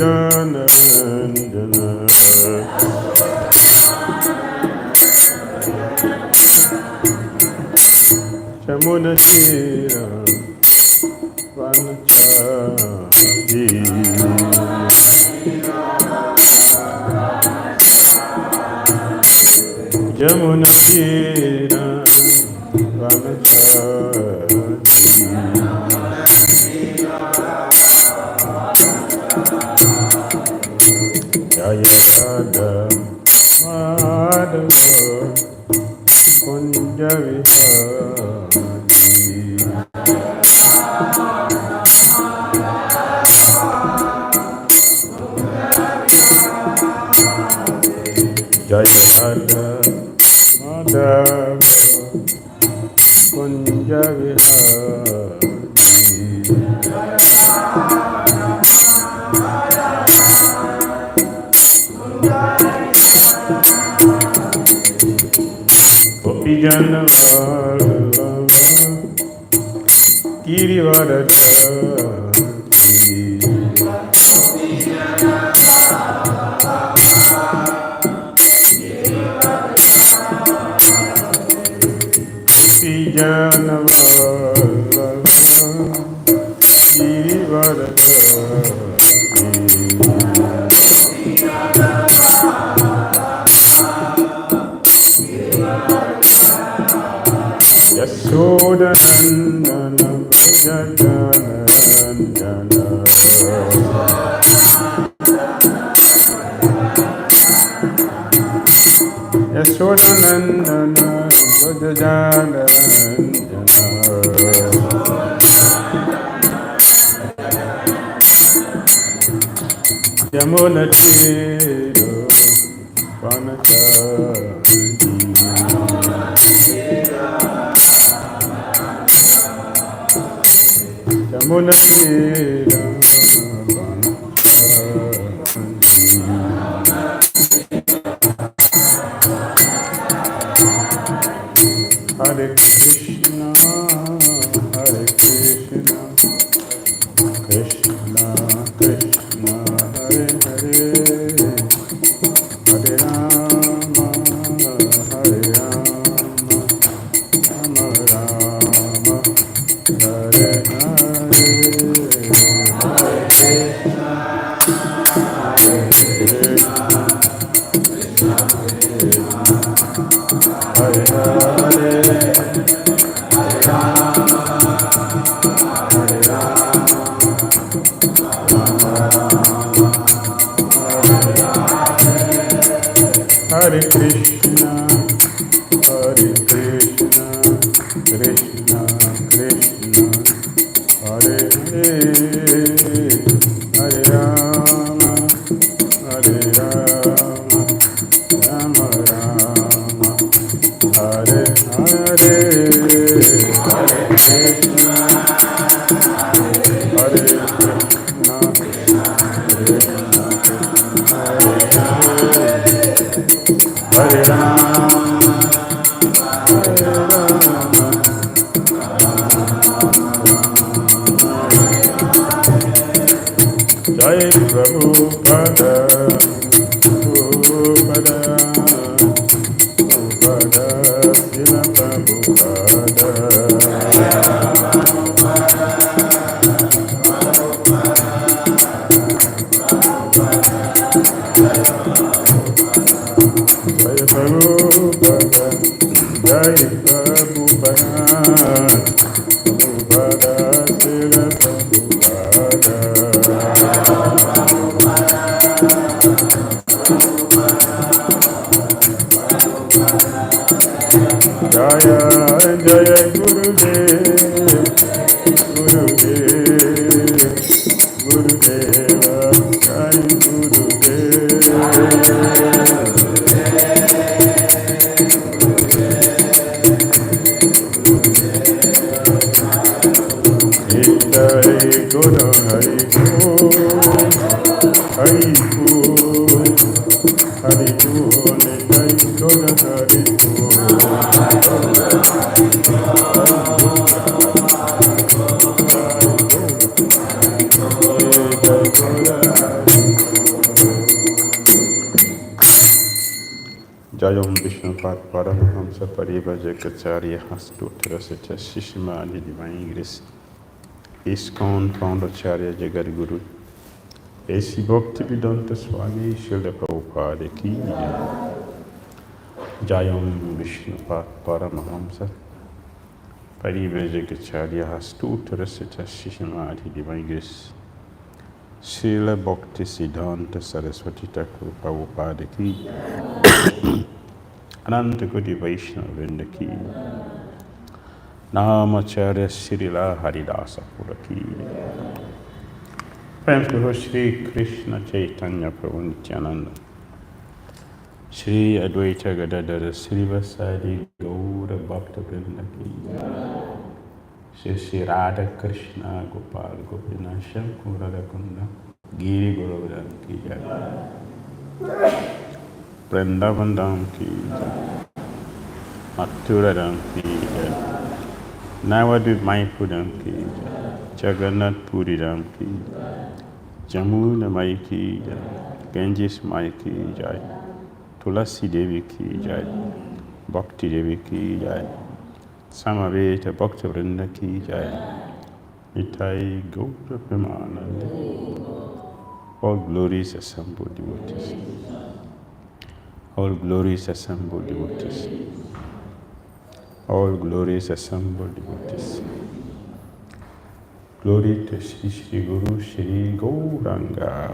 Janandana Chamunatira Vanachadi Jamunatira Vanachadi Jaya Radha Madhava Kunja Vihari Jaya Radha Madhava Kunja Vihari Gopijana Vallabha Girivaradhari Gopijana Vallabha Girivaradhari Yashodanandana Vrajajanandana Yashodanandana Vrajajanandana Yamunatiro Vanachadi Yamunatira Hare Krishna, Hare Krishna, Krishna Krishna, Hare Hare, Hare Rama, Hare Rama, Rama Rama, Hare Hare. Hare Krishna, Hare Krishna, Krishna Krishna, Hare Hare, Hare Rama, Hare Rama, Rama Rama, Hare Hare, Hare Krishna, Hare Krishna, Krishna Krishna, Hare Rama, Hare Rama, Jai Prabhupada, Prabhupada, Prabhupada, Srila Prabhupada. Jai Prabhupada, Jai Prabhupada, Prabhupada, Srila Prabhupada. Jaya Jaya Gurudev, Gurudev, Gurudeva, Jai Gurudev. Hare Guru Hare Guru, Hare Guru, Hare Guru, Hare Guru, Hare Guru. Hare Jayam Vishnupad Paramahamsa Parivajakacarya Hastotarascha Shishimani Divine Grace ISKCON Foundercharya Jagadguru A.C. Bhakti Dhira Swami Srila Prabhupada Ki Jayam Vishnupad Paramahamsa Parivajakacarya Hastotarascha Shishimani Divine Grace Srila Bhakti Siddhanta Saraswati Thakur Prabhupada Ki Ananta Koti Vaishnava Vrinda Ki Namacharya Srila Haridasa Pura Ki Prem Puro Shri Krishna Chaitanya Prabhu Nityananda Shri Advaita Gadadara Srivasadi Gaura Bhakta Vrinda Ki Shri Radha Krishna Gopal Gopina Shankura Kunda Giri Govardhan Ki Jai Vrindavan Dham Ki Jai Mathura Dham Ki Jai Navadvip Mayapur Dham Ki Jai Jagannath Puri Dham Ki Jai Jamuna Mai Ki Jai Ganges Mai Ki Jai Tulasi Devi Ki Jai Bhakti Devi Ki Jai Samaveta Bhakta Vrinda Ki Jai Nitai Gaura Premanande. All glories assembled devotees. All glories assembled devotees. All glories assembled devotees. Glory to Shri Shri Guru Shri Gauranga.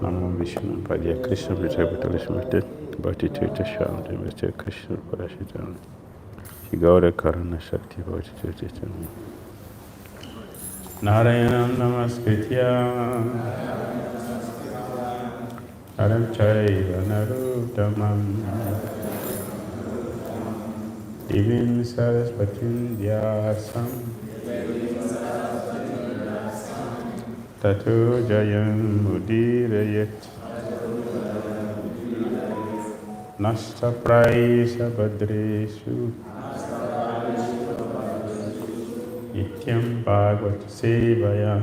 Namo Vishnu Padya Krishna Vijayapatalishmate Bhakti Tirtha Shanti Mr. Krishna Parashitam Shri Gaura Karana Shakti Bhakti Tirtha Narayanam Namaskritya Naram Chaiva Narottamam Divim Saraswatim Vyasam Tato Jayam Udirayat Nasta Praisa Badreshu Nityam Bhagavata Sevaya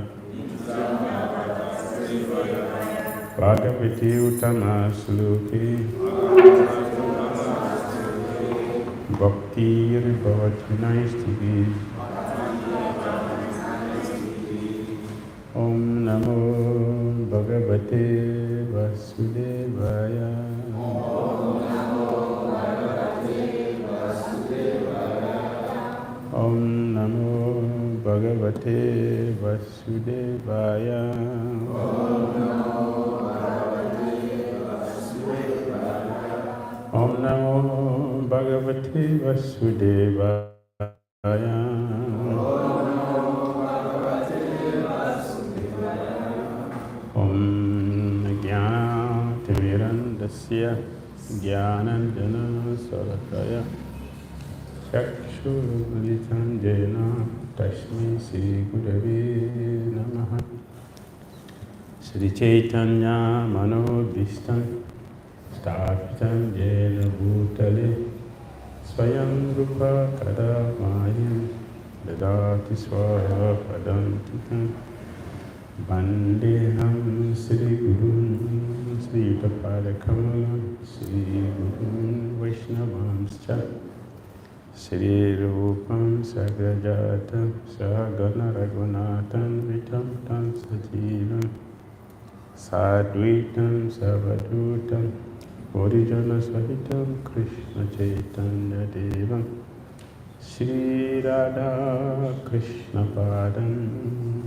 Bhagavati Uttama Sloki Bhakti Bhavati Naistiki Om Namo Bhagavate Vasudevaya Om Namo Bhagavate Vasudevaya Om Namo Bhagavate Vasudevaya Om Jnana-timirandasya Jnananjana Sarakaya Chakshurmilitam Jena Tasmai Sri Gurave Namaha Sri Chaitanya Manobhistam Sthapitam Jena Bhutale Swayam Rupa Kadamayam Dadati Swaha Padantikam Vandeham Sri Gurun Sri Uttapada Kamalam Sri Gurun Vaishnavamscha Sri Rupam Sagrajatam Sagana Raghunathan Vitam Tam Sajivam Sadvitam Savadutam Varijana Sahitam Krishna Chaitanya Devam Shri Radha Krishna Padam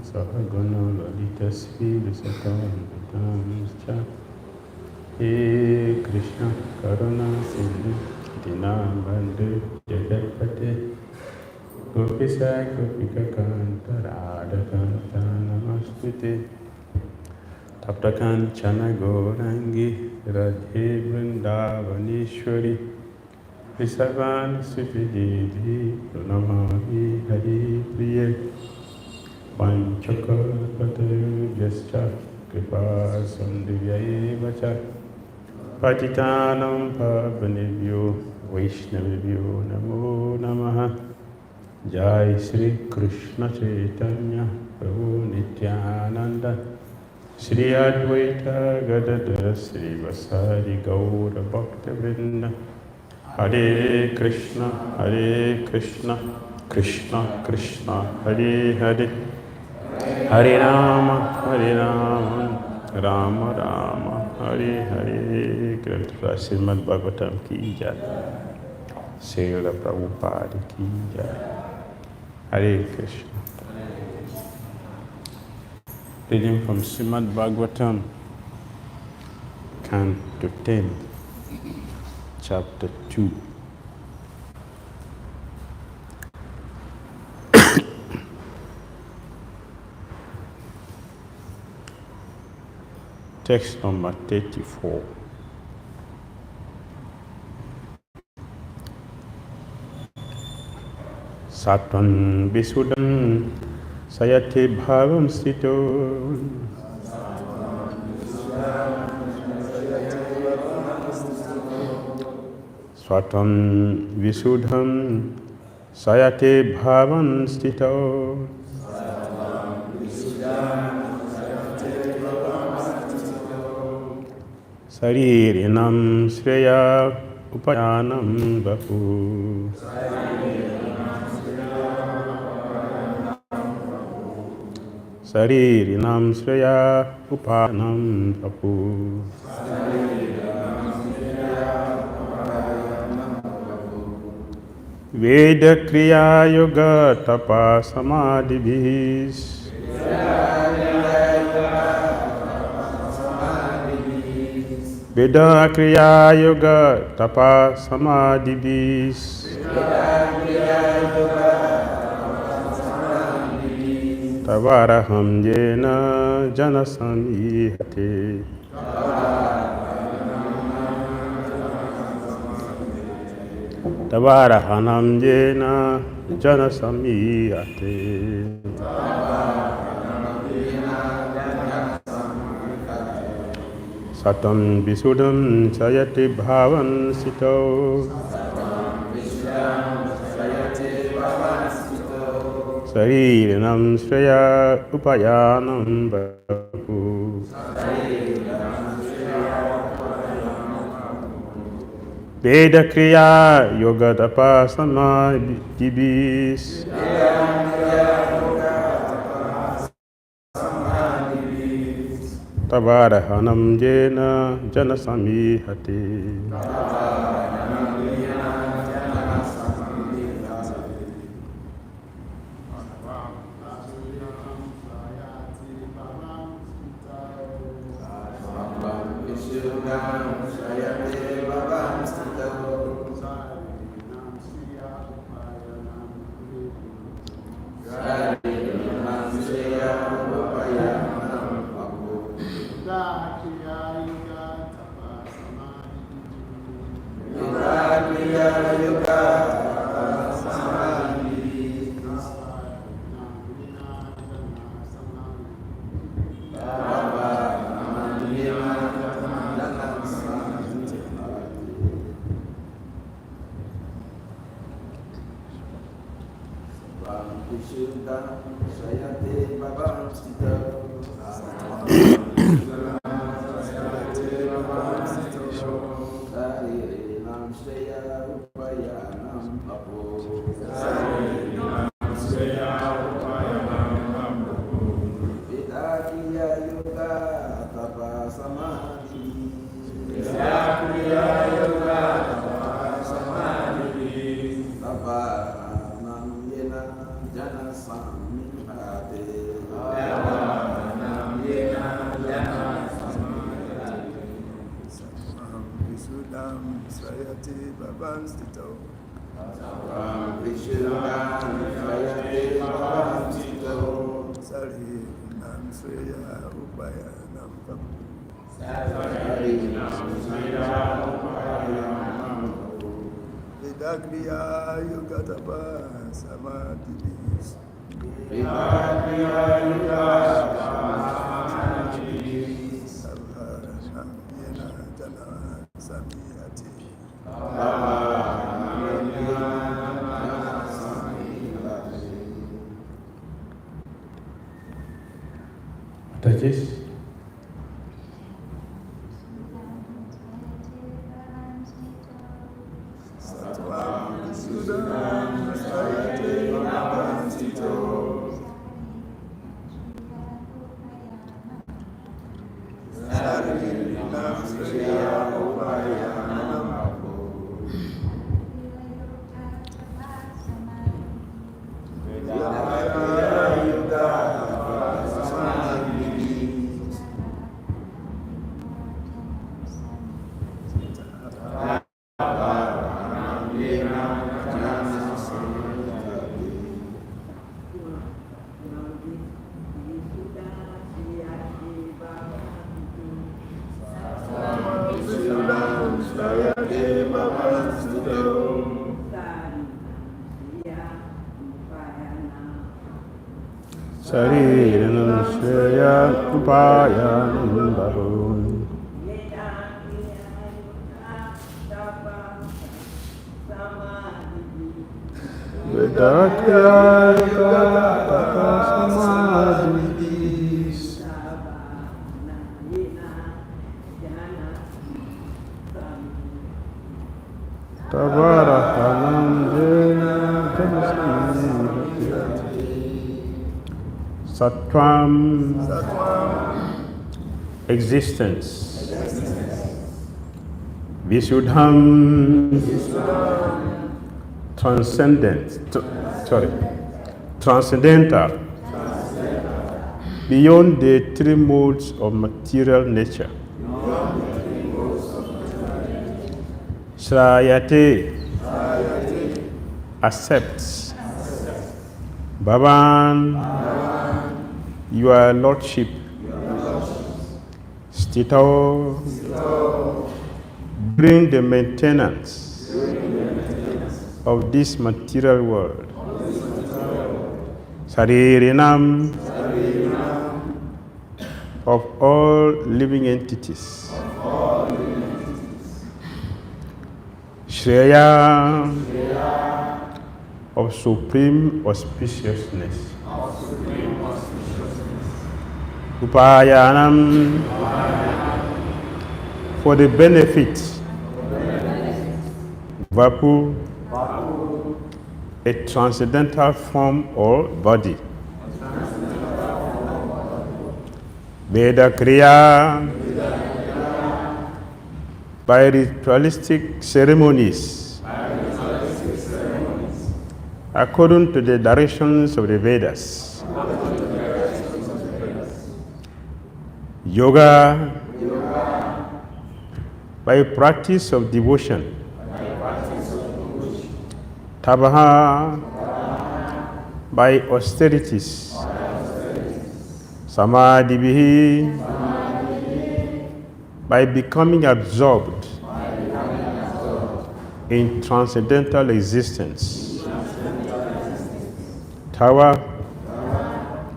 Sahagana Lalita Sri Visatam Vitamscha He Krishna Karuna Sindhu Dinabandhu Jagatpate Gopisa Gopika Kanta Radha Kanta Namastute Tapta Kanchana Gaurangi Radhe Vrindavaneshwari Visavan Sufididhi Pranamami Hari Priya Panchaka Patu Jascha Kripa Sandhya Vacha Patitanam Pavanebhyo Vaishnavibhyo Namo Namaha Jai Sri Krishna Chaitanya Prabhu Nityananda Shri Advaita Gadadhara Sri Vasari Gaura Bhakta Vrinda. Hare Krishna, Krishna Krishna, Hare Hare, Hare Rama, Rama Rama, Hare Hare. Grantha Srimad Bhagavatam ki jai, Srila Prabhupada ki jai. Hare Krishna. Reading from Srimad Bhagavatam, Canto 10, Chapter 2. Text number 34. Sattvam Visuddham Sayate Bhavam Sthito. Sattvam Visuddham Sayate Bhavam Sthito. Saririnam Shreya Upayanam Bahu. Saririnam Shreya Upayanam Bahu. Veda Kriya Yoga Tapa Samadhibhis. Veda Kriya Yoga Tapa Samadhibhis. Tavaraham Jena Janasamihate. Tavarahanam Jena Janasamihate. Satam Visuddham Sayate Bhavan Sito. Saririnam Shreya Upayanam Bahu. Veda Kriya Yoga Tapa Samadhibhis. Tavarahanam Jena Janasamihate. What is this? Sarirana Shreya Upayanam Bahun Vedakya Samadhi Tavarahanam Jena Sattvam, existence. Visuddham, transcendental, beyond the three modes of material nature. Shrayate, accepts. Bhavan, your lordship. Stito, during the maintenance of this material world. Saririnam, of all living entities. Shreya, of supreme auspiciousness. Upayanam, for the benefit. Vapu, a transcendental form or body. Veda Kriya, by ritualistic ceremonies, according to the directions of the Vedas. Yoga, by practice of devotion. Tapaha, by austerities. Samadhi, by becoming absorbed in transcendental existence. Tawa,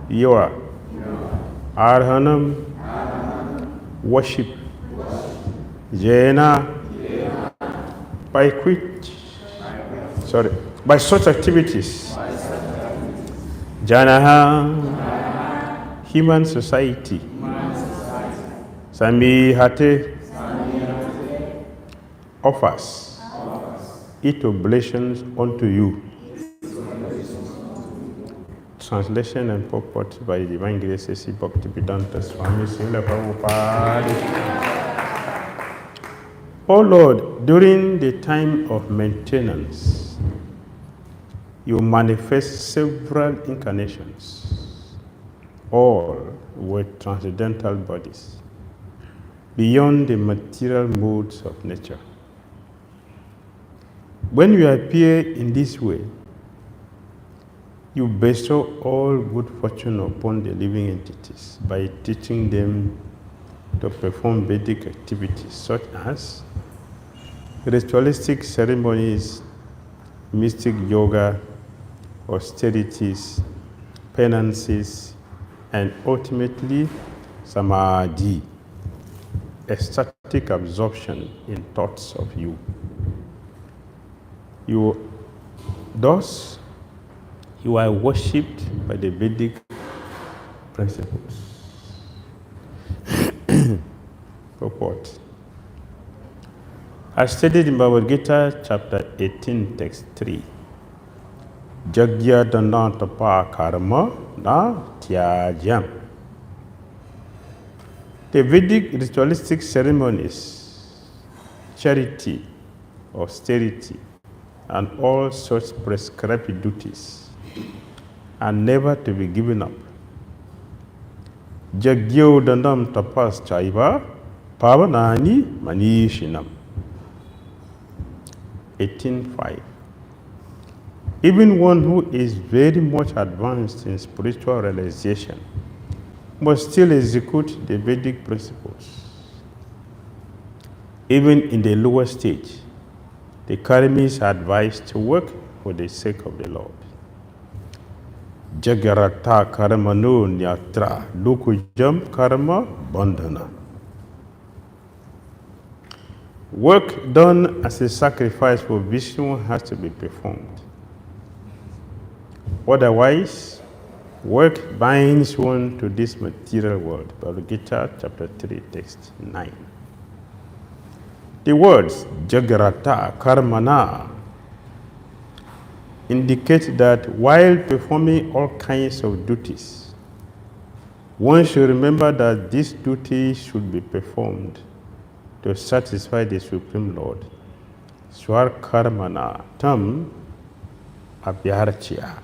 Yoa, Arhanam, worship. Jena, by such activities. Janaha, human society. Samihate, offers it oblations unto you. Translation and purport by Divine Grace A.C. Bhakti Dhira Swami Srila Prabhupada. O Lord, during the time of maintenance, you manifest several incarnations, all with transcendental bodies, beyond the material modes of nature. When you appear in this way, you bestow all good fortune upon the living entities by teaching them to perform Vedic activities such as ritualistic ceremonies, mystic yoga, austerities, penances, and ultimately samadhi, ecstatic absorption in thoughts of you. Thus, you are worshipped by the Vedic principles. Purport. As stated in Bhagavad Gita, chapter 18, text 3. Jagya dana tapa karma na tyajam. The Vedic ritualistic ceremonies, charity, austerity, and all such prescribed duties are never to be given up. Jagyo dandam tapas chaiva pavanani manishinam. 18.5. Even one who is very much advanced in spiritual realization must still execute the Vedic principles. Even in the lower stage, the karmis are advised to work for the sake of the Lord. Jagarata karmano nyatra lokujam karma bandhana. Work done as a sacrifice for Vishnu has to be performed. Otherwise, work binds one to this material world. Bhagavad Gita, chapter 3, text 9. The words Jagarata Karmana indicate that while performing all kinds of duties, one should remember that these duties should be performed to satisfy the Supreme Lord. Swar Karmana Tam Abhyarchya.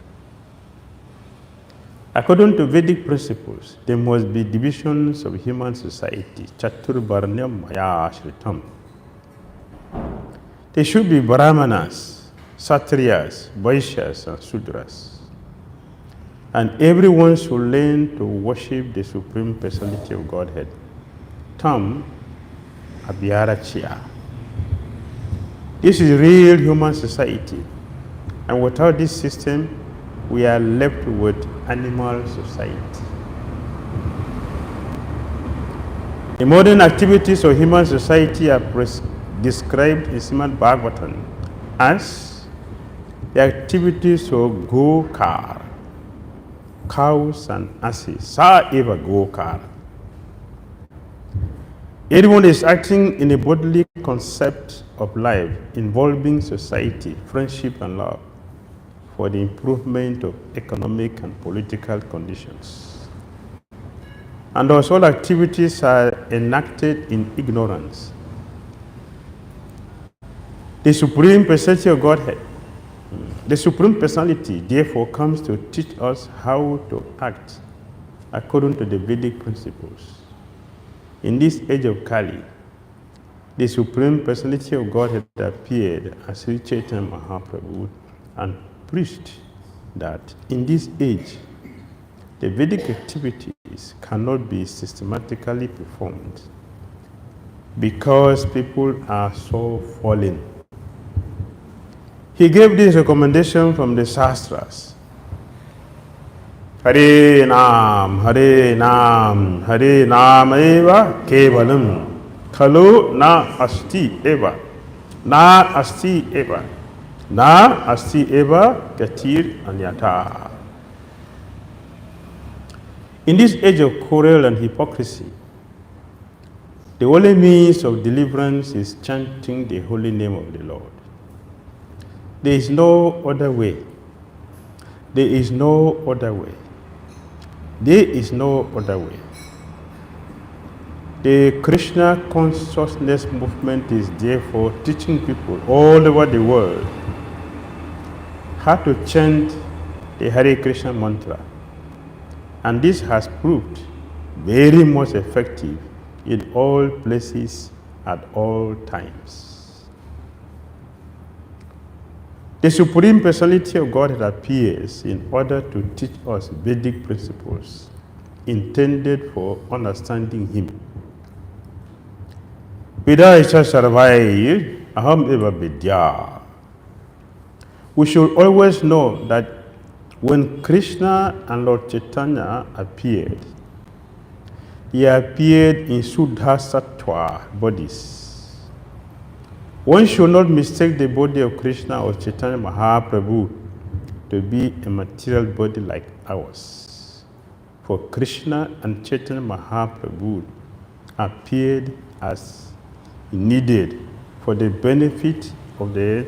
According to Vedic principles, there must be divisions of human society. Chaturvarnyam Maya Shritam. There should be Brahmanas, Satriyas, Vaishyas, and Sudras. And everyone should learn to worship the Supreme Personality of Godhead. Tam Abhyarachya. This is real human society. And without this system, we are left with animal society. The modern activities of human society are described in Srimad Bhagavatam as the activities of Gokar, cows and asses. Sa eva Gokar. Everyone is acting in a bodily concept of life involving society, friendship, and love for the improvement of economic and political conditions. And thus all activities are enacted in ignorance. The Supreme Personality of Godhead, the Supreme Personality, therefore, comes to teach us how to act according to the Vedic principles. In this age of Kali, the Supreme Personality of Godhead appeared as Sri Chaitanya Mahaprabhu and preached that in this age, the Vedic activities cannot be systematically performed because people are so fallen. He gave this recommendation from the Shastras. Hare Nam, Hare Nam, Hare Nam eva kevalam, khalo na asti eva, na asti eva, na asti eva gatir anyata. In this age of quarrel and hypocrisy, the only means of deliverance is chanting the holy name of the Lord. There is no other way. There is no other way. There is no other way. The Krishna consciousness movement is therefore teaching people all over the world how to chant the Hare Krishna mantra. And this has proved very much effective in all places at all times. The Supreme Personality of Godhead appears in order to teach us Vedic principles intended for understanding Him. Vidaisha Sarvai Aham Eva Vidya. We should always know that when Krishna and Lord Chaitanya appeared, He appeared in Suddha Sattva bodies. One should not mistake the body of Krishna or Chaitanya Mahaprabhu to be a material body like ours. For Krishna and Chaitanya Mahaprabhu appeared as needed for the benefit of the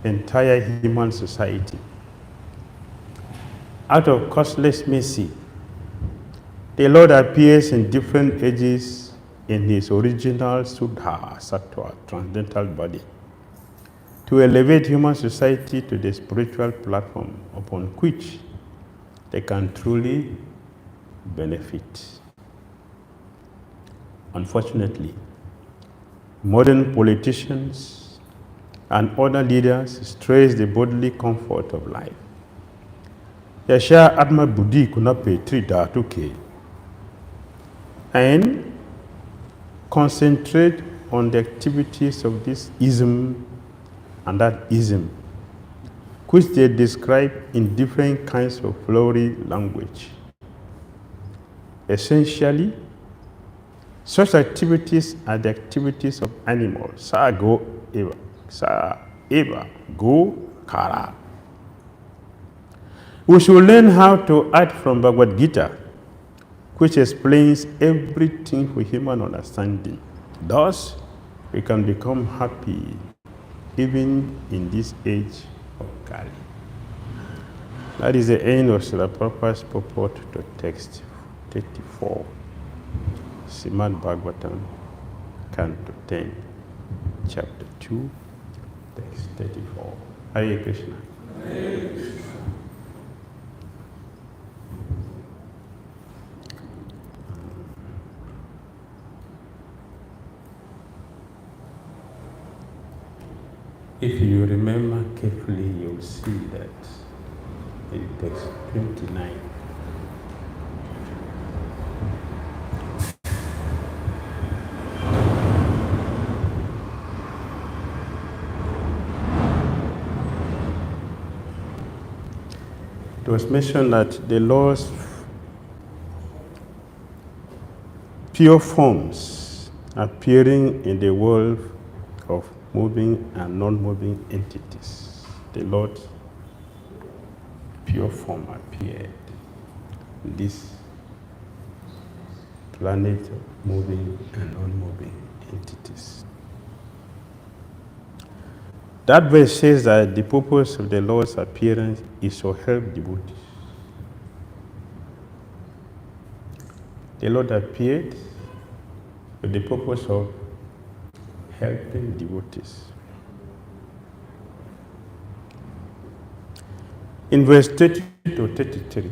entire human society. out of costless mercy, the Lord appears in different ages in his original Suddha Sattva transcendental body to elevate human society to the spiritual platform upon which they can truly benefit. Unfortunately, modern politicians and other leaders stress the bodily comfort of life. Yasha Atma Buddhi Kunape Trida Tuke and concentrate on the activities of this ism and that ism, which they describe in different kinds of flowery language. Essentially, such activities are the activities of animals. Sa go eva, sa eva go kara. We should learn how to act from Bhagavad Gita, which explains everything for human understanding. Thus, we can become happy even in this age of Kali. That is the end of Srila Prabhupada's purport to text 34, Srimad Bhagavatam, Canto 10, Chapter 2, text 34. Hare Krishna. Hare Krishna. If you remember carefully, you'll see that in text 29, it was mentioned that the Lord's pure forms appearing in the world of moving and non-moving entities. The Lord's pure form appeared in this planet of moving and non-moving entities. That verse says that the purpose of the Lord's appearance is to help devotees. The Lord appeared for the purpose of helping devotees. In verse 30 to 33,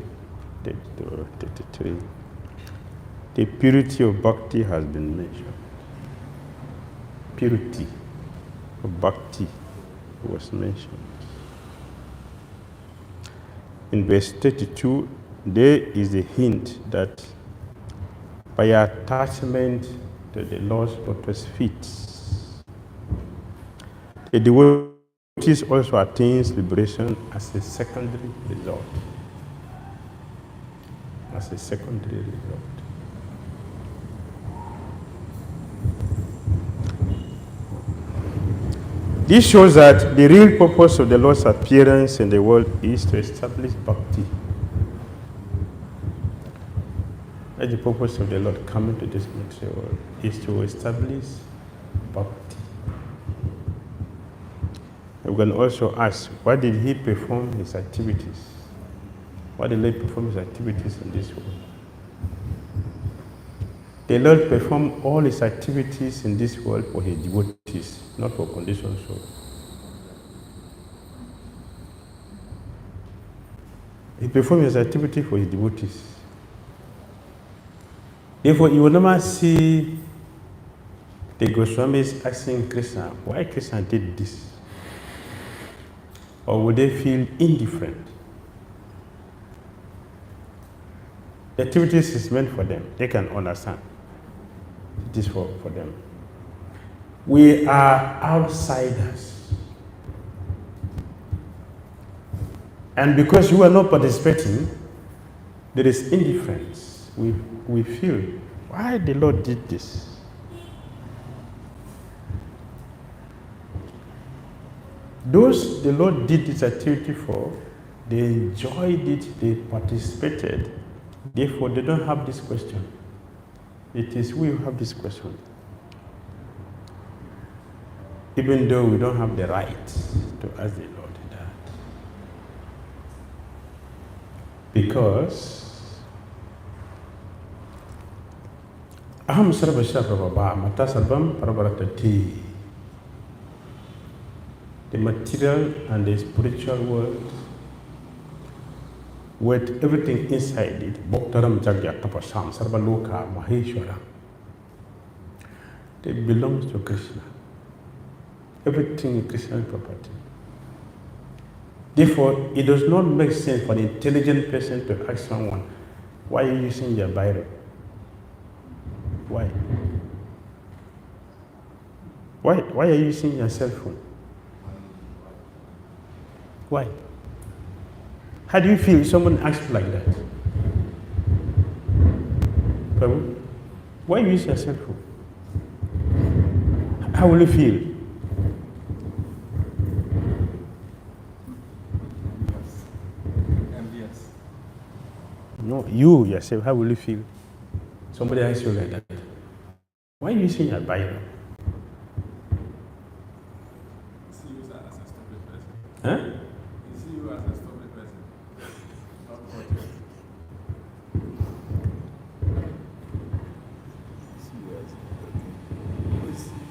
the purity of bhakti has been mentioned. Purity of bhakti was mentioned. In verse 32, there is a hint that by attachment to the Lord's lotus feet, the devotees also attains liberation as a secondary result. As a secondary result. This shows that the real purpose of the Lord's appearance in the world is to establish bhakti. That's the purpose of the Lord coming to this material world, is to establish bhakti. We can also ask, why did he perform his activities? Why did he perform his activities in this world? The Lord performed all his activities in this world for his devotees, not for conditioned souls. He performed his activity for his devotees. Therefore, you will never see the Goswamis asking Krishna, why Krishna did this? Or would they feel indifferent? The activities is meant for them. They can understand. It is for them. We are outsiders. And because you are not participating, there is indifference. We feel, why the Lord did this? Those the Lord did this activity for, they enjoyed it, they participated. Therefore, they don't have this question. It is we who have this question. Even though we don't have the right to ask the Lord that. Because Aham Sarva Shabba Mata Sarvam Parabaratati. The material and the spiritual world, with everything inside it, Bhaktaram Jagya Tapasam Sarva Loka Maheshwara, it belongs to Krishna. Everything is Krishna's property. Therefore, it does not make sense for the intelligent person to ask someone, why are you using your Bible? Why? Why are you using your cell phone? Why? How do you feel if someone asks you like that? Prabhu, why you use your cell phone? How will you feel? No, you yourself, how will you feel? Somebody asks you like that. Why are you using your Bible? See you as a stupid person. Huh? You see you as a stupid person.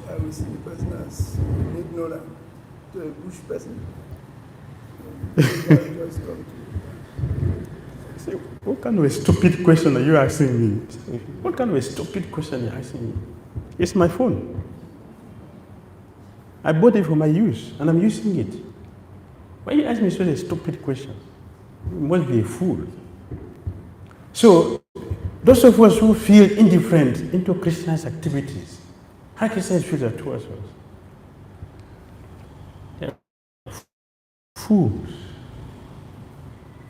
I will see the person as ignorant, to a bush person. Just come to Say, what kind of a stupid question are you asking me? What kind of a stupid question are you asking me? It's my phone. I bought it for my use, and I'm using it. Why you ask me such a stupid question? You must be a fool. So, those of us who feel indifferent into Krishna's activities, how Krishna feels towards us? They are fools.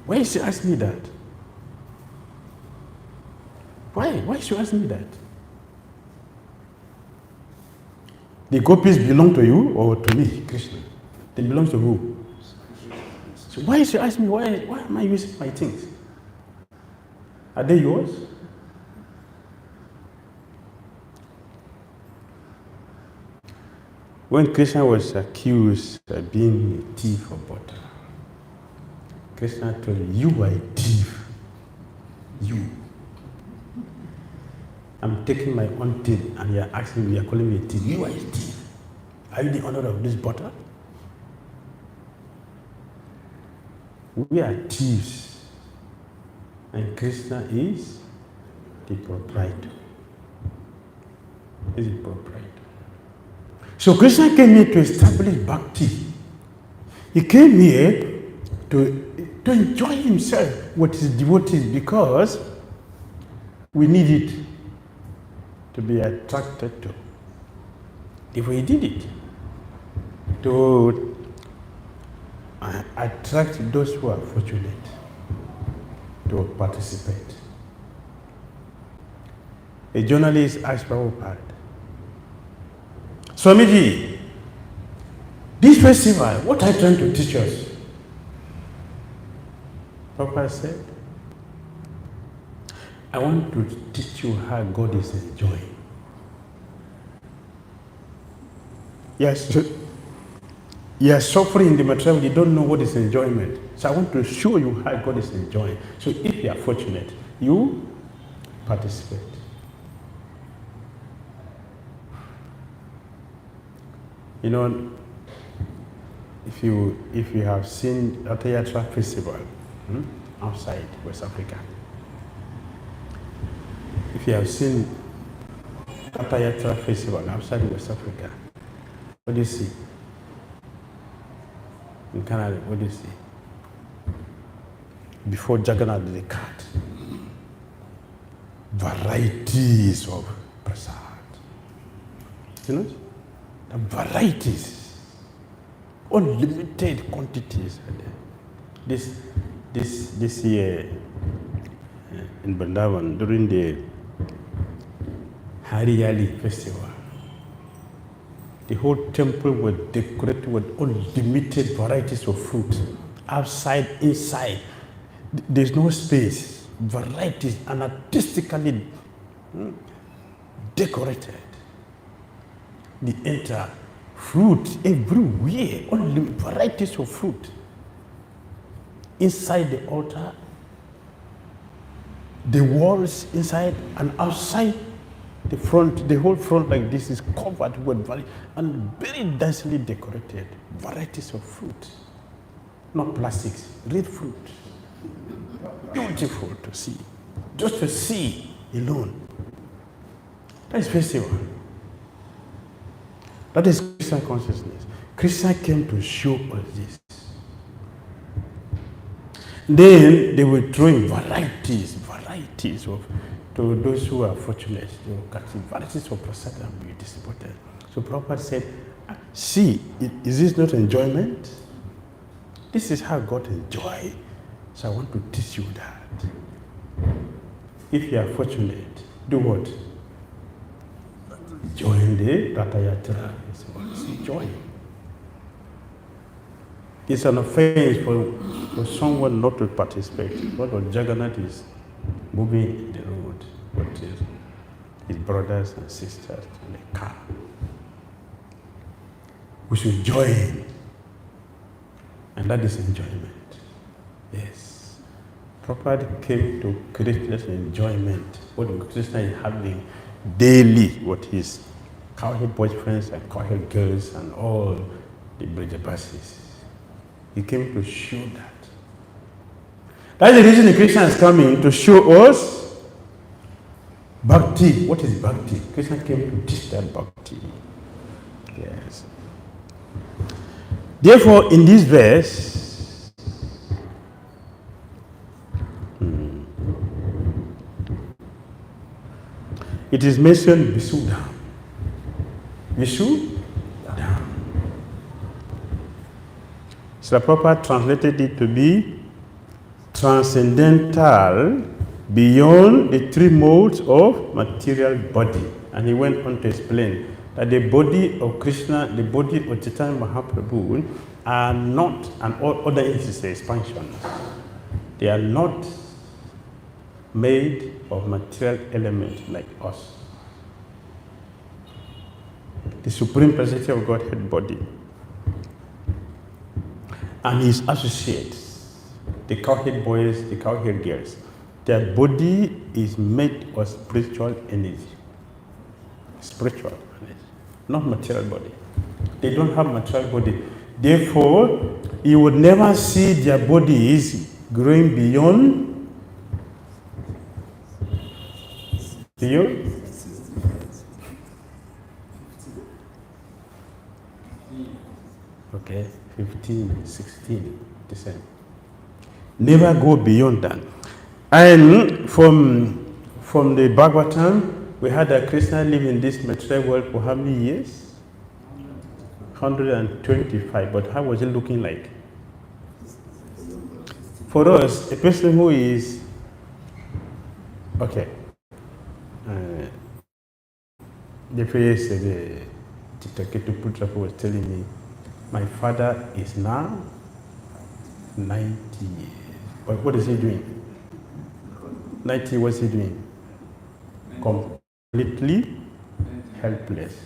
Why should you ask me that? Why should you ask me that? The gopis belong to you or to me, Krishna? They belong to who? So why should you ask me why am I using my things? Are they yours? When Krishna was accused of being a thief of butter, Krishna told him, you are a thief. You. I'm taking my own thing and you're asking me, you're calling me a thief. You are a thief. Are you the owner of this butter? We are thieves. And Krishna is the proprietor. He's the proprietor. So Krishna came here to establish bhakti. He came here to enjoy himself with his devotees because we need it to be attracted to. Therefore he did it to attract those who are fortunate to participate. A journalist asked Prabhupada, Swamiji, this festival, what are you trying to teach us? Prabhupada said, I want to teach you how God is enjoying. Yes, you are suffering in the material, you don't know what is enjoyment. So I want to show you how God is enjoying. So if you are fortunate, you participate. You know, if you have seen Yatra Festival outside West Africa, if you have seen Yatra Festival outside West Africa, what do you see? In Canada, what do you see? Before Jagannath the cart, varieties of prasad. You know? The varieties, unlimited quantities are there. This year in Vrindavan during the Hariyali festival, the whole temple was decorated with unlimited varieties of fruit, outside, inside. There's no space. Varieties and artistically decorated. The entire fruit everywhere, only varieties of fruit. Inside the altar, The walls inside and outside the front, the whole front like this is covered with and very densely decorated. Varieties of fruit, not plastics, real fruit. Beautiful to see. Just to see alone. That is festival. That is Christian consciousness. Christian came to show us this. Then they were throwing varieties of, to those who are fortunate, they were catching varieties of prasad and be distributed. So Prabhupada said, see, is this not enjoyment? This is how God enjoys. So I want to teach you that. If you are fortunate, do what? Join the Ratha Yatra. Join. It's an offense for someone not to participate. What Jagannath is moving in the road, but his brothers and sisters in the car. We should join. And that is enjoyment. Yes. Prabhupada came to create this enjoyment. What Krishna is having daily, what his cowherd boyfriends and cowherd girls and all the Brajabasis. He came to show that. That's the reason the Krishna is coming to show us Bhakti. What is Bhakti? Krishna came to teach that Bhakti. Yes. Therefore, in this verse, it is mentioned Visudham. Visudham. Srila Prabhupada translated it to be transcendental beyond the three modes of material body. And he went on to explain that the body of Krishna, the body of Chaitanya Mahaprabhu are not, and all other entities, expansions, they are not made of material elements like us. The Supreme Personality of Godhead body and his associates, the cowherd boys, the cowherd girls, their body is made of spiritual energy. Spiritual energy, not material body. They don't have material body. Therefore, you would never see their bodies growing beyond okay, 15, 16, the same. Never go beyond that. And from the Bhagavatam, we had that Krishna lived in this material world for how many years? 125. But how was it looking like? For us, a person who is, okay, the face the Titaketu Putrapu was telling me, my father is now 90 years. But what is he doing? 90, what's he doing? Completely helpless.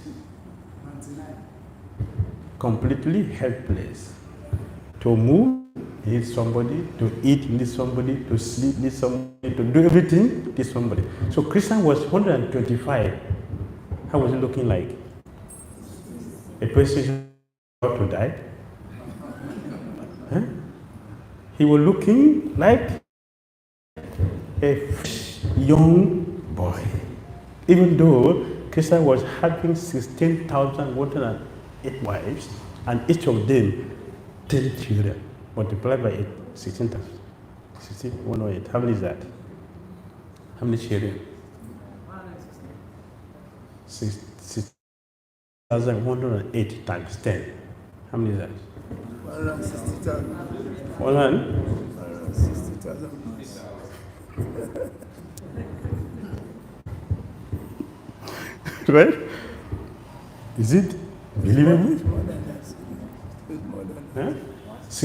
Completely helpless. To move, he needs somebody. To eat, he needs somebody. To sleep, needs somebody. To do everything, needs somebody. So Krishna was 125. How was he looking like? A person about to die? Huh? He was looking like a young boy. Even though Krishna was having 16,108 wives, and each of them 10 children. Multiplied by 8, 16,000. 16,108. How many is that? How many children? 6,108 times 10. How many is that? 160,000. 160,000. Right? Is it believable? It's more than that. It's more than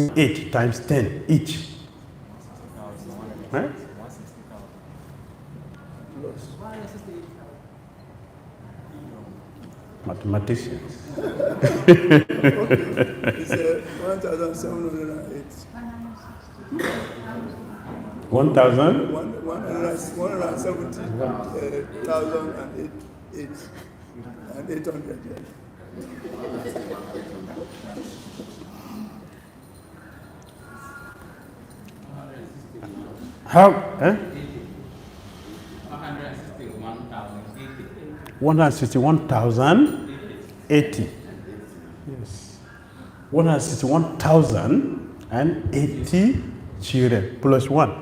that. 8 times 10 each. Huh? Mathematicians. It's 1,708. 1,000? 170,800. How? 161,080. 161,080. Yes. 161,080 children plus one.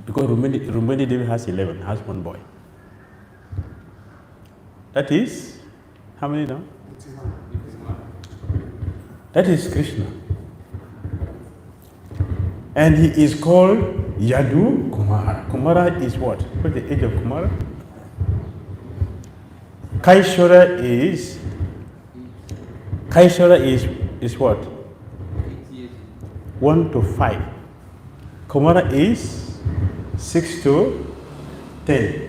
Because Rumeli Devi has 11, has one boy. That is, how many now? That is Krishna. And he is called Yadu Kumara. Kumara is what? What's the age of Kumara? Kaishora is what? 1 to 5. Kumara is 6 to 10.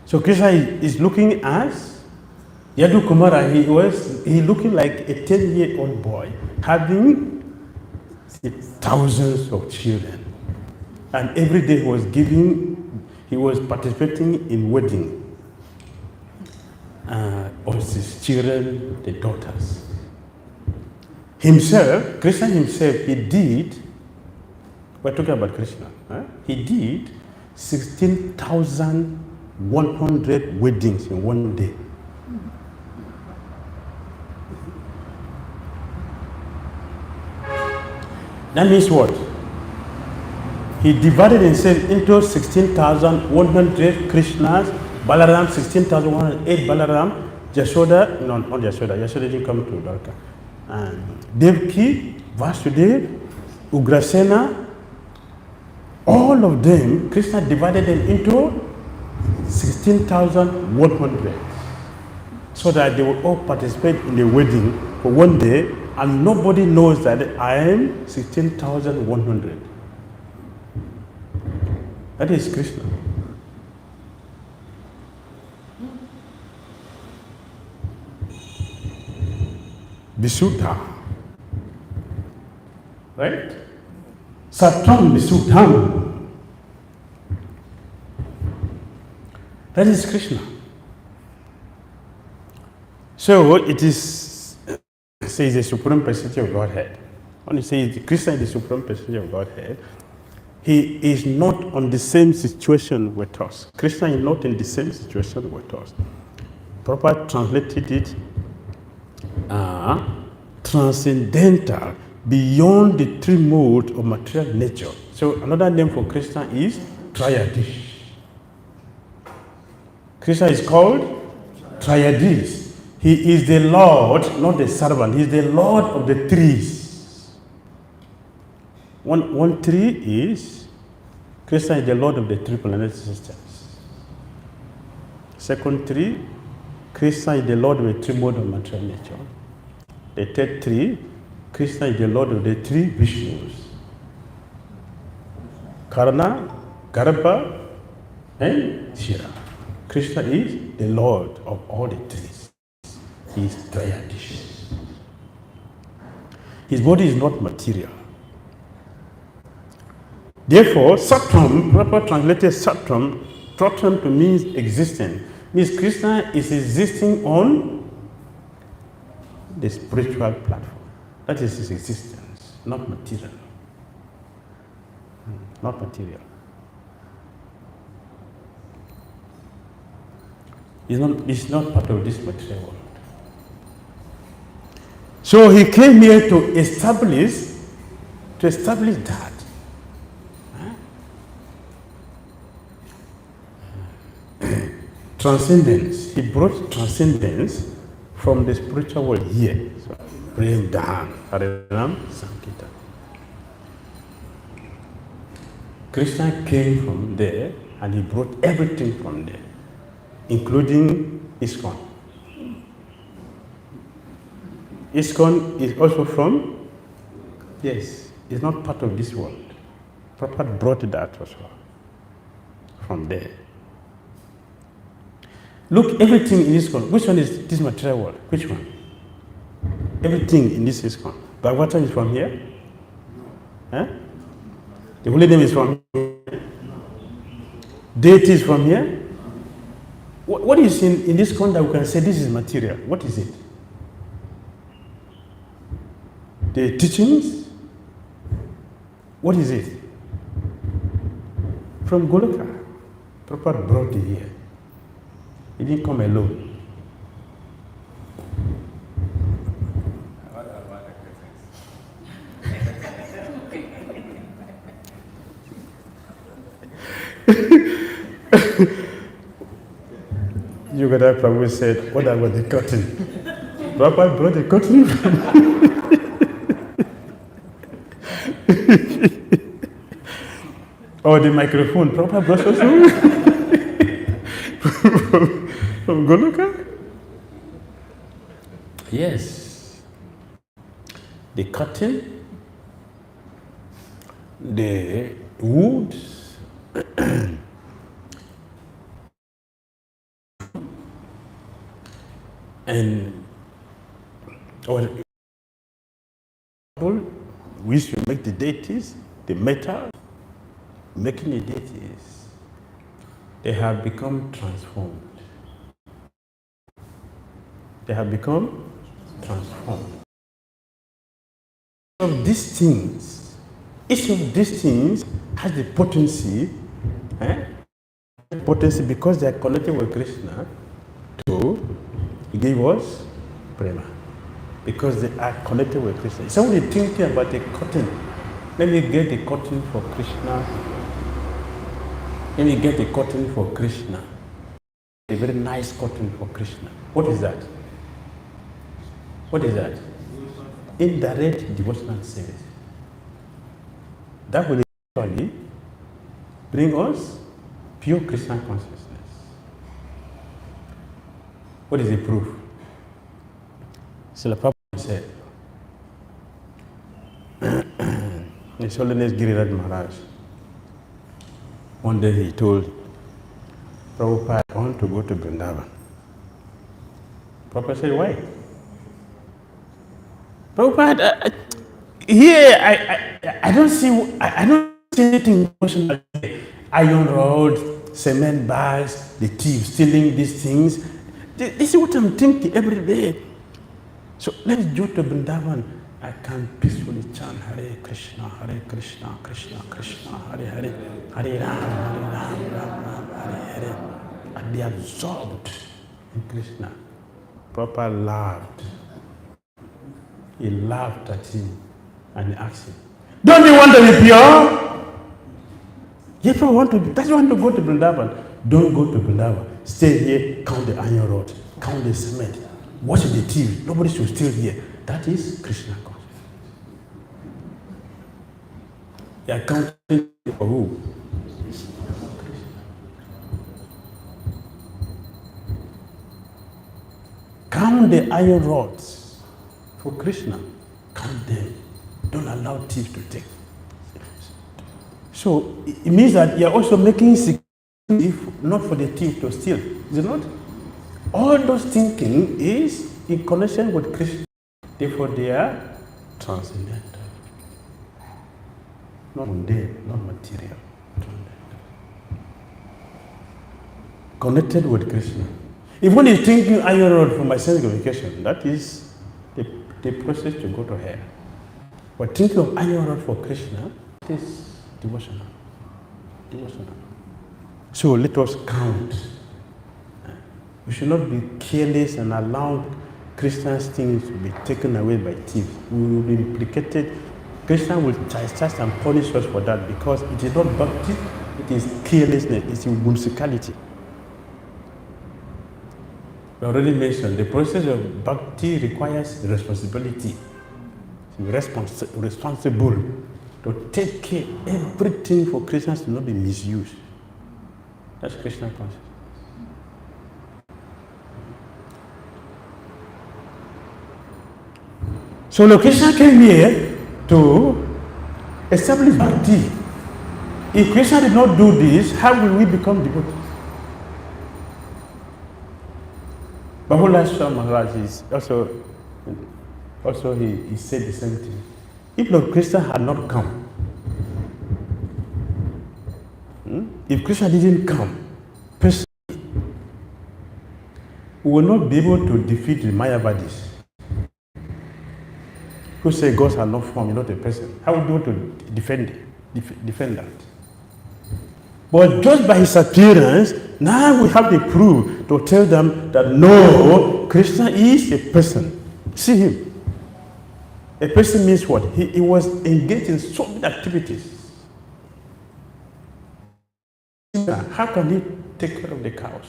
So Krishna is looking as Yadu Kumara. He looking like a 10-year-old boy having thousands of children, and every day he was participating in wedding of his children, the daughters. Krishna himself, we're talking about Krishna, he did 16,100 weddings in one day. That means what? He divided himself into 16,100 Krishnas, Balaram 16,108 Balaram, Yashoda, no, not Yashoda, Yashoda didn't come to Dwarka. And Devki, Vasudev, Ugrasena, all of them, Krishna divided them into 16,100 so that they will all participate in the wedding for one day, and nobody knows that I am 16,100. That is Krishna. Visuddha. Right? Sattvam Visuddham. That is Krishna. So it says the Supreme Personality of Godhead. When you say Krishna is the Supreme Personality of Godhead, he is not on the same situation with us. Krishna is not in the same situation with us. Prabhupada translated it transcendental, beyond the three modes of material nature. So another name for Krishna is Triadish. Krishna is called Triadish. He is the Lord, not the servant. He is the Lord of the trees. One tree is, Krishna is the Lord of the three planetary systems. Second tree, Krishna is the Lord of the three modes of material nature. The third tree, Krishna is the Lord of the three Vishnus. Karna, Garbha, and Shira. Krishna is the Lord of all the trees. He is Triadish. His body is not material. Therefore, Sattvam, proper translated Sattvam, Sattvam to means existence. Means Krishna is existing on the spiritual platform. That is his existence, not material. Not material. It's not part of this material world. So he came here to establish that. Transcendence. He brought transcendence from the spiritual world here. So, Prem Dharan, Harinam, Sankirtan. Krishna came from there and he brought everything from there, including ISKCON. ISKCON is also from, yes, it's not part of this world. Prabhupada brought that also from there. Look, everything in ISKCON. Which one is this material world? Which one? Everything in this ISKCON. Bhagavatam is from here? Huh? The holy name is from here. Deity is from here. What is in this context? We can say this is material. What is it? The teachings? What is it? From Goloka. Prabhupada brought it here. He didn't come alone. What about the curtains? Yogadaya Prabhu said, what about the curtain? Prabhupada brought the curtain. Oh, the microphone. Prabhupada brought also from Goloka? Yes. The curtain, the wood, and we used to make the deities, the metal, making the deities, they have become transformed. They have become transformed. Of these things, each of these things has the potency, because they are connected with Krishna to give us prema. Because they are connected with Krishna. Somebody thinking about a cotton. Let me get a cotton for Krishna. Let me get a cotton for Krishna. A very nice cotton for Krishna. What is that? What is that? Indirect devotional service. That will actually bring us pure Krishna consciousness. What is the proof? Srila Prabhupada said, His Holiness Dhira Damodara Maharaj, one day he told Prabhupada, I want to go to Vrindavan. Prabhupada said, why? Prabhupada, I don't see anything emotional. Iron rod, cement bags, the thieves stealing these things. This is what I'm thinking every day. So let's go to Vrindavan. I can peacefully chant Hare Krishna, Krishna Krishna, Hare Hare, Hare Ram, Ram Ram, Hare Hare. And be absorbed in Krishna. Prabhupada laughed. He laughed at him and he asked him, don't you want to be pure? Yes, I want to be. That's why I want to go to Vrindavan. Don't go to Vrindavan. Stay here, count the iron rod, count the cement, watch the thieves. Nobody should steal here. That is Krishna consciousness. They are counting for who? Count the iron rods for Krishna. Count them. Don't allow thieves to take. So it means that you are also making security, not for the thief to steal. Is it not? All those thinking is in connection with Krishna. Therefore, they are transcendental. Not mundane, not material. Connected with Krishna. If one is thinking iron rod for my sense gratification, that is the process to go to hell. But thinking of iron rod for Krishna, it is devotional. Devotional. So let us count. We should not be careless and allow Krishna's things to be taken away by thieves. We will be implicated. Krishna will chastise and punish us for that because it is not bhakti, it is carelessness, it is whimsicality. We already mentioned the process of bhakti requires responsibility. Responsible to take care everything for Krishna to not be misused. That's Krishna consciousness. So Lord Krishna came here to establish bhakti. If Krishna did not do this, how will we become devotees? Bhakti Swami Maharaj is also he said the same thing. If Lord Krishna had not come, if Krishna didn't come personally, we will not be able to defeat the Mayavadis who say gods are not form, not a person. How would we be able to defend that? But just by his appearance, now we have the proof to tell them that no, Krishna is a person. See him. A person means what? He was engaged in so many activities. How can he take care of the cows?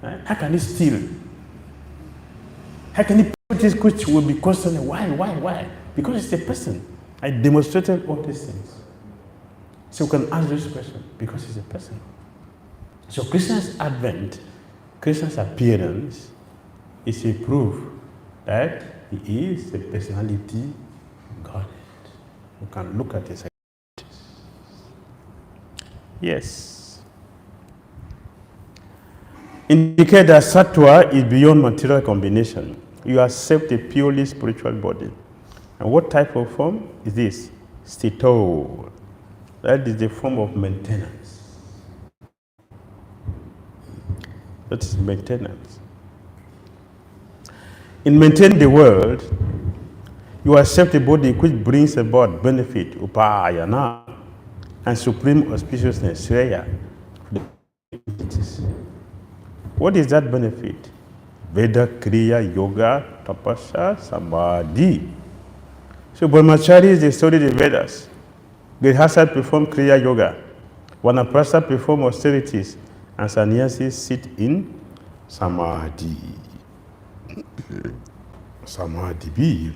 How can he steal? How can he put his which will be constantly? Why? Because it's a person. I demonstrated all these things. So we can ask this question, because he's a person. So Krishna's advent, Krishna's appearance is a proof that he is a personality of Godhead. You can look at his activities. Yes. Indicate that sattva is beyond material combination. You accept a purely spiritual body. And what type of form is this? Sthito. That is the form of maintenance. That is maintenance. In maintaining the world, you accept a body which brings about benefit, upayana, and supreme auspiciousness, shreya. What is that benefit? Veda, Kriya, Yoga, Tapasya, Samadhi. So brahmacharis, they study the Vedas. Grihasas perform Kriya Yoga. Vanaprastha perform austerities. And sannyasis sit in Samadhi. Samadhi.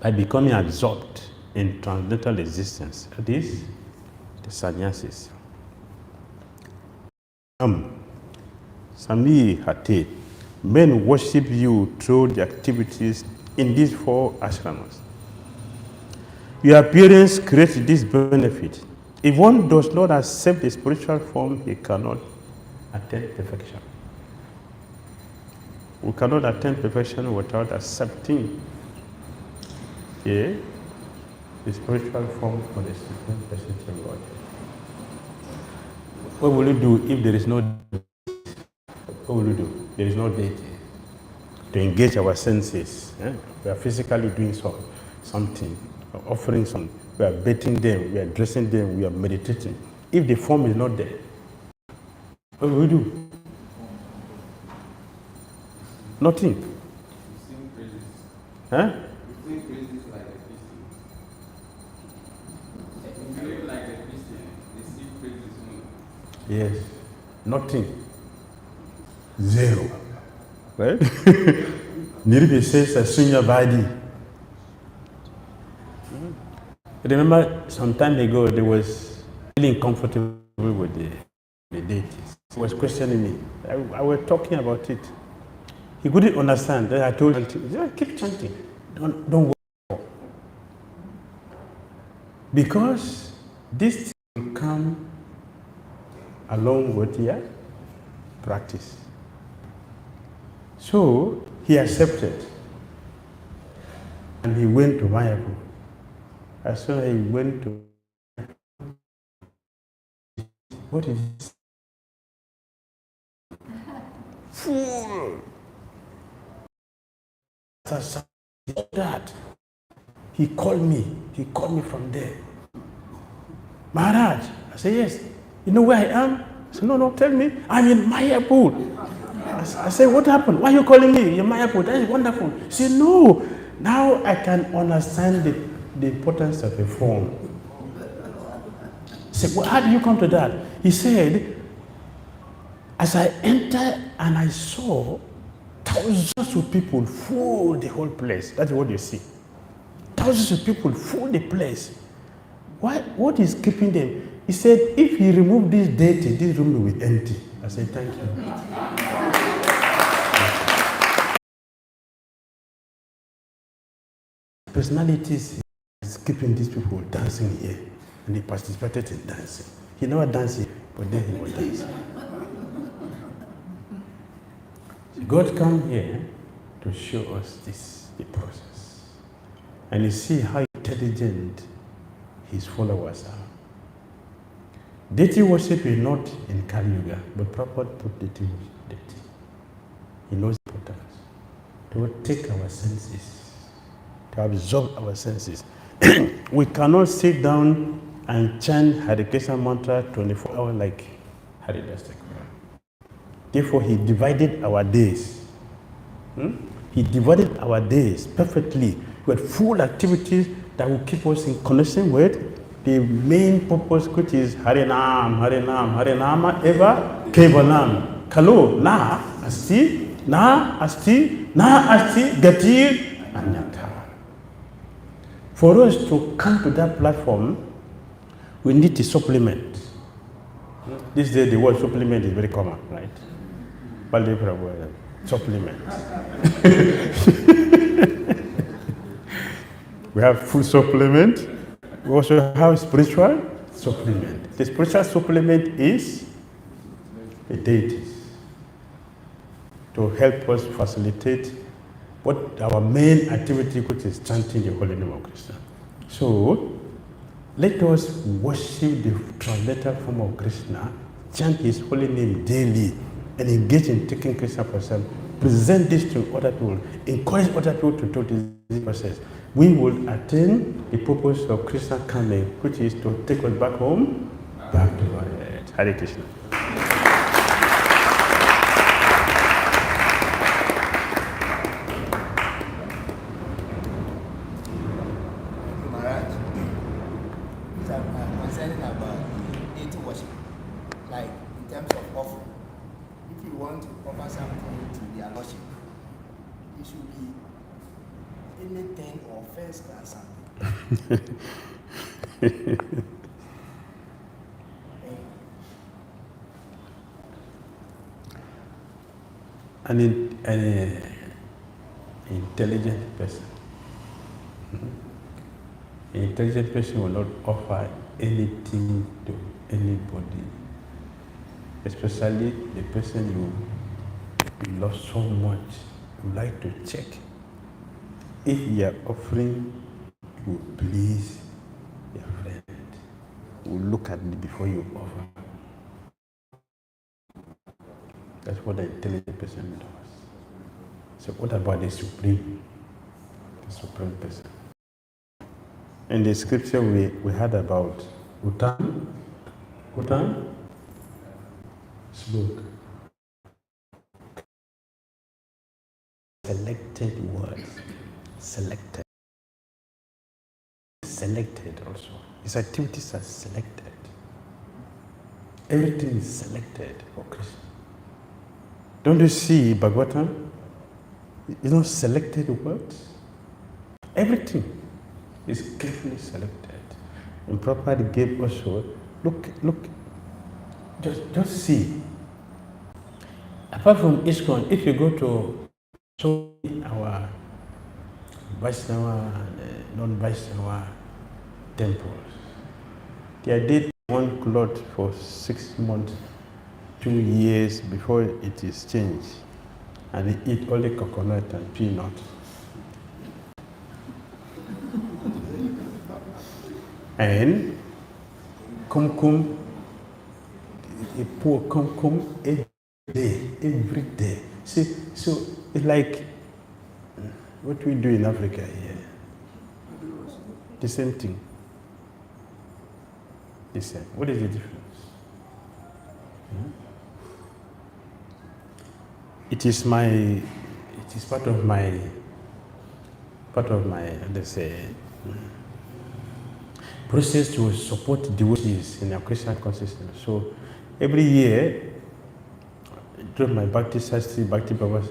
By becoming absorbed in transcendental existence. That is the sannyasis. Sami Hate. Men worship you through the activities in these 4 ashramas. Your appearance creates this benefit. If one does not accept the spiritual form, he cannot attain perfection. We cannot attain perfection without accepting the spiritual form of the Supreme Personality of God. What will you do if there is no deity? What will you do? There is no deity. To engage our senses. We are physically doing something. Offering some, we are bathing them, we are dressing them, we are meditating. If the form is not there, what will we do? Nothing. You sing praises. Huh? You sing praises like a Christian. You live like a Christian. They sing praises only. Yes. Nothing. Zero. Right? Niribi says, Sunya Vadi. Remember, some time ago, there was feeling comfortable with the deities. He was questioning me. I was talking about it. He couldn't understand. Then I told him, keep chanting. Don't worry. Because this will come along with your practice. So he accepted. And he went to Mayapur. As soon as he went to, what is this? Fool! That. He called me from there. Maharaj, I said, yes. You know where I am? I said, no, tell me. I'm in Mayapur. I said, what happened? Why are you calling me? You're Mayapur. That is wonderful. He said, no. Now I can understand the importance of a form. I said, well, how do you come to that? He said, as I entered and I saw thousands of people fill the whole place. That's what you see. Thousands of people fill the place. What is keeping them? He said, if he removed this deity, this room will be empty. I said, thank you. Personalities is keeping these people dancing here. And he participated in dancing. He never danced here, but then he was dancing. God come here to show us the process. And you see how intelligent his followers are. Deity worship is not in Kali Yuga, but Prabhupada put deity worship. Deity. He knows the importance. To take our senses, to absorb our senses. We cannot sit down and chant Hare Krishna mantra 24 hours like Haridas Thakur. Therefore, he divided our days. He divided our days perfectly with full activities that will keep us in connection with the main purpose, which is Harinam, Harinam, Harinama, Eva, Kevalam. Kalo, Na, Asti, Na, Asti, Na, Asti, Gatir, Anyata. For us to come to that platform, we need to supplement. This day, the word supplement is very common, right? Supplement. We have food supplement. We also have spiritual supplement. The spiritual supplement is the deities to help us facilitate what our main activity, which is chanting the holy name of Krishna. So, let us worship the translated form of Krishna, chant his holy name daily, and engage in taking Krishna for self. Present this to other people, encourage other people to do this process. We will attain the purpose of Krishna coming, which is to take us back home, back to our head. Hare Krishna. Maharaj, concerning about deity worship, like in terms of offering, if you want to offer something to their worship, it should be anything or first class something. An intelligent person. An intelligent person will not offer anything to anybody, especially the person you love so much. You like to check if you are offering, you will please your friend. You will look at it before you offer. That's what the intelligent person does. So what about the supreme person? In the scripture we heard about Uttam Slok. Selected words. Selected also. His activities are selected. Everything is selected for Krishna. Don't you see Bhagavatam? You know, selected words? Everything is carefully selected. And Prabhupada gave also, look, just see. Apart from ISKCON, if you go to our Vaishnava and non-Vaishnava temples, they did one cloth for 6 months, 2 years before it is changed, and they eat only coconut and peanut. And kumkum, they pour kumkum every day. See, so it's like what we do in Africa here. The same thing. The same. What is the difference? It is part of my, let's say, process to support devotees in our Krishna consciousness. So every year, during my Bhakti Sastri, Bhakti Baba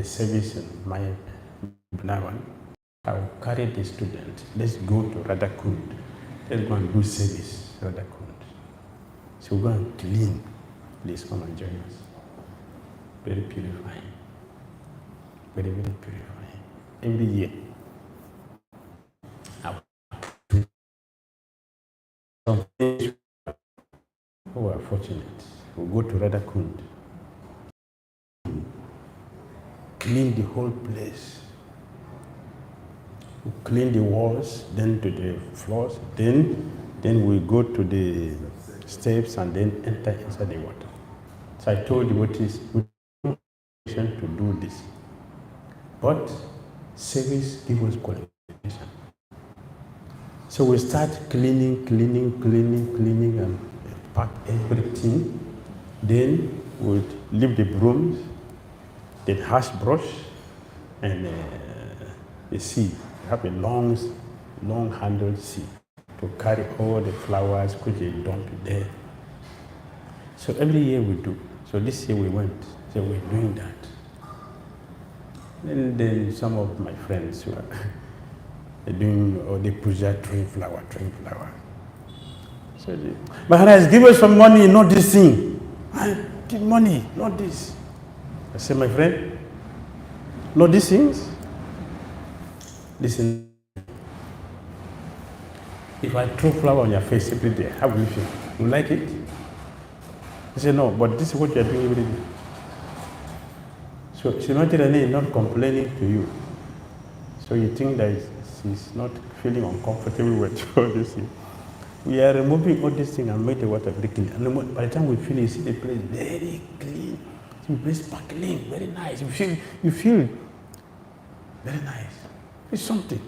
service in my Binavan, I will carry the student. Let's go to Radhakund. Let's go and do service, Radhakund. So we'll go and clean. Please come and join us. Very purifying. Very, very purifying. Every year. Some who are fortunate will go to Radhakund. Clean the whole place. We clean the walls, then to the floors, then we go to the steps and then enter inside the water. So I told devotees, we don't have to do this. But service gives us qualification. So we start cleaning and pack everything. Then we leave the brooms, then hash brush, and the sieve. We have a long handled sieve to carry all the flowers which they dump there. So every year we do. So this year we went. So we're doing that. And then some of my friends were doing all the puja, throwing flower. So they, Maharaj, give us some money, not this thing. I give money, not this. I said, my friend, not these things. Listen, if I throw flower on your face every day, how will you feel? You like it? He said, no, but this is what you are doing every day. So Srimati Rani is not complaining to you. So you think that she's not feeling uncomfortable with all this thing. We are removing all these things and make the water very clean. And by the time we finish, you see the place very clean. The place sparkling, very nice. You feel very nice. It's something.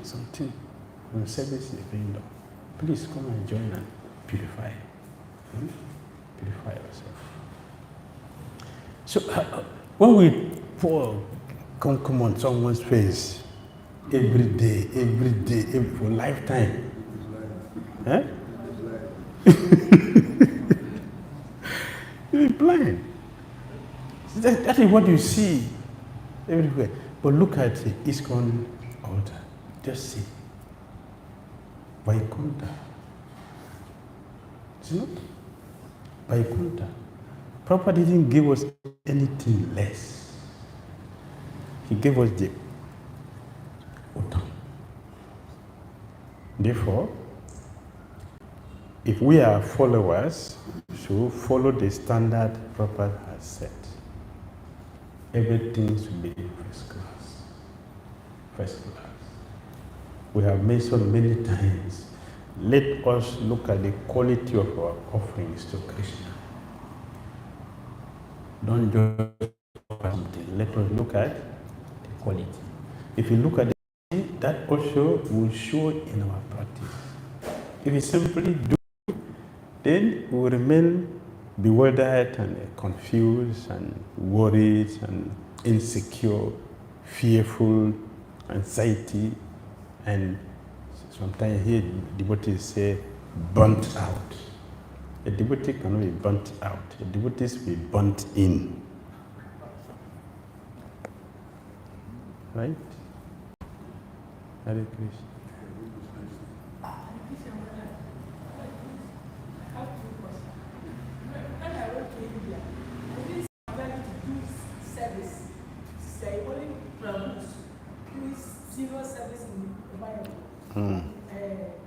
When service is being done, please come and join and purify. Purify yourself. So when we pour cum on someone's face every day, for a lifetime, eh? You're blind. That is what you see everywhere. But look at the ISKCON altar. Just see. Vaikunta. It's not. Vaikunta. Prabhupada didn't give us anything less. He gave us the uttam. Therefore, if we are followers, we should follow the standard Prabhupada has set. Everything should be first class. First class. We have mentioned many times, let us look at the quality of our offerings to Krishna. Don't just something. Let us look at the quality. If you look at the quality, that also will show in our practice. If we simply do, then we will remain bewildered and confused and worried and insecure, fearful, anxiety, and sometimes I hear devotees say, burnt out. A devotee cannot be burnt out. A devotee is be burnt in. Right? Hare Krishna.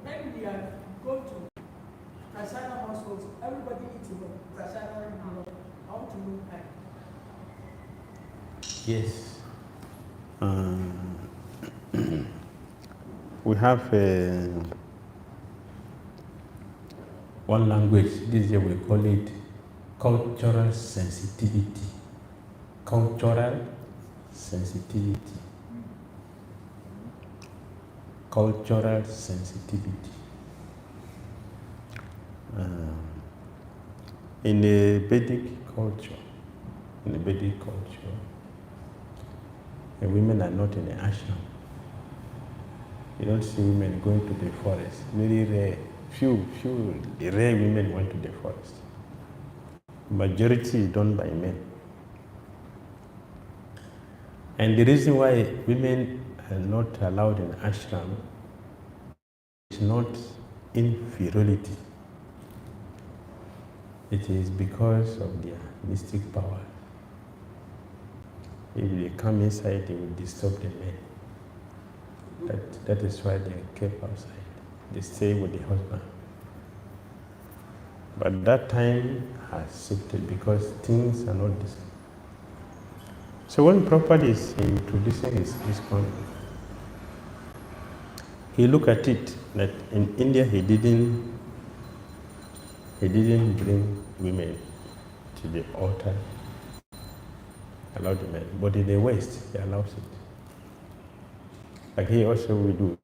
When we are going to Prashana households, everybody eats Prashana, I want to know that. Yes. We have one language, this year we call it cultural sensitivity. Cultural sensitivity. Cultural sensitivity. In the Vedic culture, the women are not in the ashram. You don't see women going to the forest. Very rare. Few rare women went to the forest. Majority is done by men. And the reason why women are not allowed in ashram is not inferiority. It is because of their mystic power. If they come inside, they will disturb the men. That is why they are kept outside. They stay with the husband. But that time has shifted because things are not the same. So when Prabhupada is introducing his concept, he looked at it that in India he didn't He didn't bring women to the altar, allow the men. But in the West, he allows it. Like he also will do.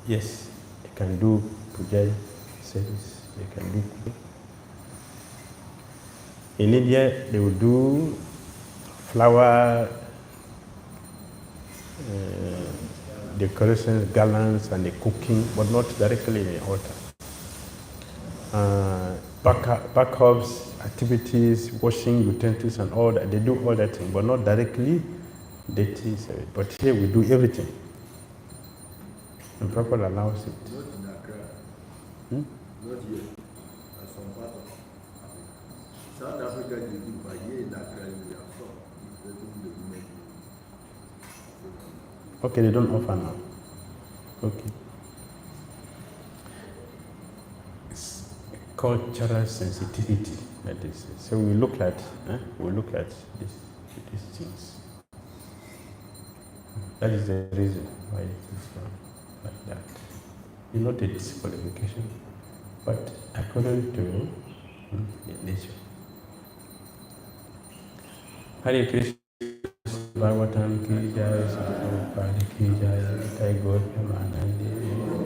Yes, they can do puja service, they can do. In India, they will do flower decorations, garlands, and the cooking, but not directly in the altar. Backups, activities, washing utensils, and all that, they do all that thing, but not directly deity service. But here we do everything. And Prabhupada allows it. Not in Accra. Not yet. As some part of Africa. South Africa, they do, but here in Accra, we have stopped. They do the women. Okay, they don't offer now. Okay. It's cultural sensitivity, that is. So we look at these things. That is the reason why it is like that. It's not a disqualification, but according to the nature. Hare Krishna. Bhagavatam ki jai, Prabhupada ki jai, Jai Gaur Premanande.